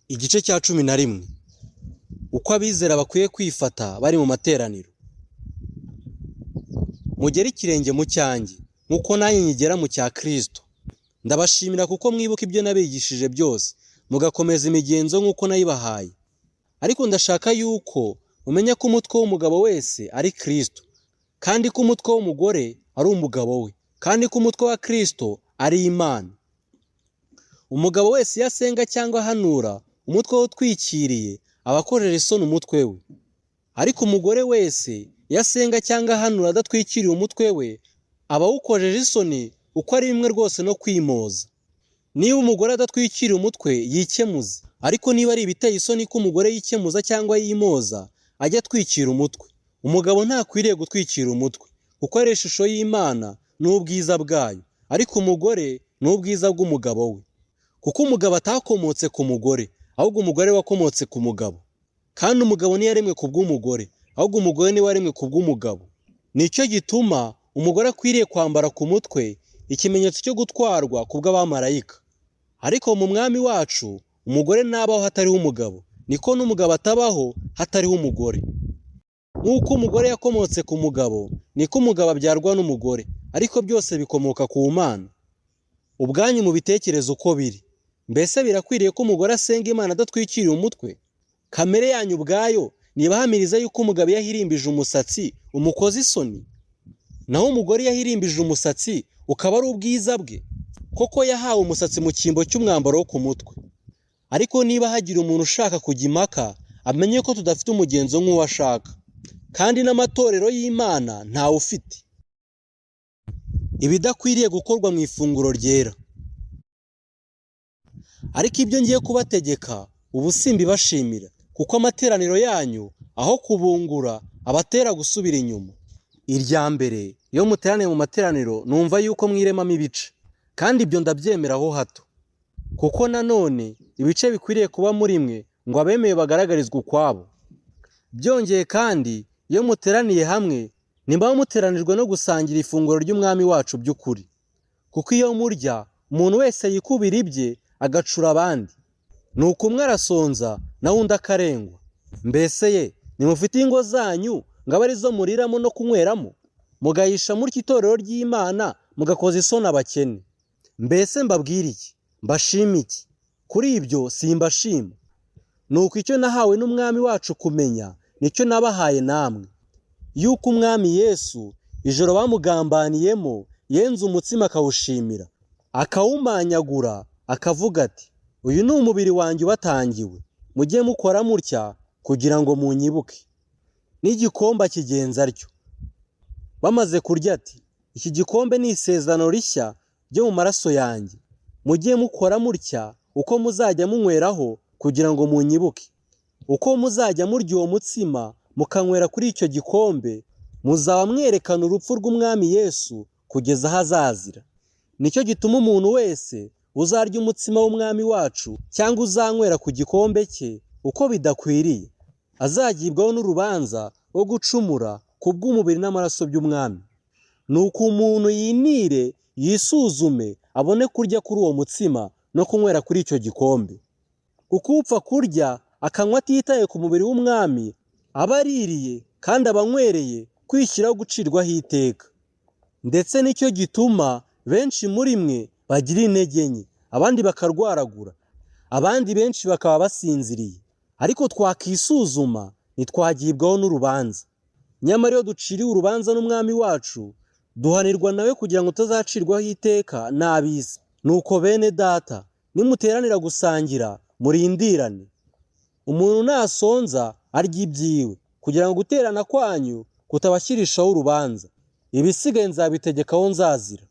Igice cya 11. Uko abizera bakwiye kwifata bari mu materaniro. Mugere ikirenge mu cyanjye nkuko nanjye nyigera mu cya Kristo. Ndabashimira kuko mwibuka ibyo nabigishije byose, mugakomeza imigenzo nkuko nayibahaye. Ariko ndashaka yuko mumenya ko umutwe w'umugabo wese ari Kristo, kandi ko umutwe w'umugore ari umugabo we, kandi ko umutwe wa Kristo ari Imana. Umugabo wese yasenga cyangwa ahanura, umutwe we utwikiriye aba akorera isoni umutwe we. Ariko umugore wese yasenga cyangwa ahanura adatwikiriye umutwe we, aba awukojeje isoni uko ari bimwe rwose no kwimoza. Niba umugore adatwikiriye umutwe yikemuze, ariko niba ari ibiteye isoni ko umugore yikemuza cyangwa yimoza, ajya atwikira umutwe. Umugabo ntakwiriye gutwikira umutwe, kuko ari ishusho y'Imana n'ubwiza bwayo, ariko umugore ni ubwiza bw'umugabo we. Kuko umugabo atakomotse ku mugore, ahubwo umugore wakomotse ku mugabo. Kandi umugabo ntiyaremwe ku bw'umugore, ahubwo umugore niwe waremwe ku bw'umugabo. Nicyo gituma umugore akwiriye kwambara ku mutwe ikimenyetso cyo gutwarwa ku bw'abamarayika. Ariko mu mwami wacu, umugore nabaho hatariho umugabo, niko n'umugabo atabaho hatariho umugore. Nk'uko umugore yakomotse ku mugabo, niko umugabo abyarwa n'umugore, ariko byose bikomoka ku Mana. Ubwanyu mu bitekerezo uko biri. Mbese birakwiriye ko umugore asenga Imana adatwikiriye umutwe? Kamere yanyu ubwayo nibahamiriza yuko umugabo yahirimbije umusatsi umukoza isoni, naho umugore yahirimbije umusatsi ukaba ari ubwiza bwe. Koko yahawe umusatsi mu cyimbo cy'umwambaro wo ku mutwe. Ariko niba hagira umuntu ushaka kujya impaka, amenye ko tudafite umugenzo nk'uwo ashaka, kandi n'amatorero y'Imana ntawe ufite. Ibidakwiriye gukorwa mu ifunguro ryera. Ariko ibyo ngiye kubategeka ubu simbibashimira, kuko amateraniro yanyu aho kubungura abatera gusubira inyuma. Irya mbere, iyo muteraniye mu materaniro numva yuko mwiremamo ibice, kandi ibyo ndabyemeraho hato. Kuko nanone ibice bikwiriye kuba muri mwe ngo abemeye bagaragarizwe ukwabo. Byongeye kandi, iyo muteraniye hamwe nimba muteranijwe no gusangira ifunguro ry'umwami wacu by'ukuri. Kuko iyo murya, umuntu wese yikubira ibye agacura abandi. Nuko umwe arasonza naho undi akarengwa. Mbese ye nimufite ingo zanyu ngo abe arizo muriramo no kunyweramo, mugahisha mutyo itorero ry'Imana mugakoza isoni abakene. Mbese mbabwire iki? Mbashima iki? Kuri ibyo simbashima. Nuko icyo nahawe n'umwami wacu kumenya nicyo nabahaye namwe, yuko umwami Yesu ijoro bamugambaniyemo yenze umutsima akawushimira, akawumanyagura, akavuga ati, uyu ni umubiri wanjye ubatangiwe, mujye mukora mutya kugira ngo munyibuke. N'igikombe akigenza atyo. Bamaze kurya ati, iki gikombe ni isezerano rishya ryo mu maraso yanjye, mujye mukora mutya uko muzajya munyweraho kugira ngo munyibuke. Uko muzajya murya uwo mutsima mukanywera kuri icyo gikombe, muzaba mwerekana urupfu rw'umwami Yesu kugeza aho azazira. Nicyo gituma umuntu wese uzarya umutsima w'umwami wacu cyangwa uzanywera ku gikombe cye uko bidakwiriye, azagibwaho n'urubanza rwo gucumura ku bw'umubiri n'amaraso by'umwami. Nuko umuntu yinire yisuzume, abone kurya kuri uwo mutsima no kunywera kuri icyo gikombe. Kuko upfa kurya akanywa atitaye ku mubiri w'umwami, aba aririye kandi abanywereye kwishyiraho gucirwaho iteka. Ndetse nicyo gituma benshi muri mwe bagira intege nke, abandi bakarwaragura, abandi benshi bakaba basinziriye. Ariko twakisuzuma ntitwagibwaho n'urubanza. Nyamara iyo duciriwe urubanza n'umwami wacu, duhanirwa nawe kugira ngo tutazacirwaho iteka n'ab'isi. Nuko bene data, nimuteranira gusangira murindirane. Umuntu nasonza arya ibyiwe, kugira ngo guterana kwanyu kutabashyirishaho urubanza. Ibisigaye nzabitegeka aho nzazira.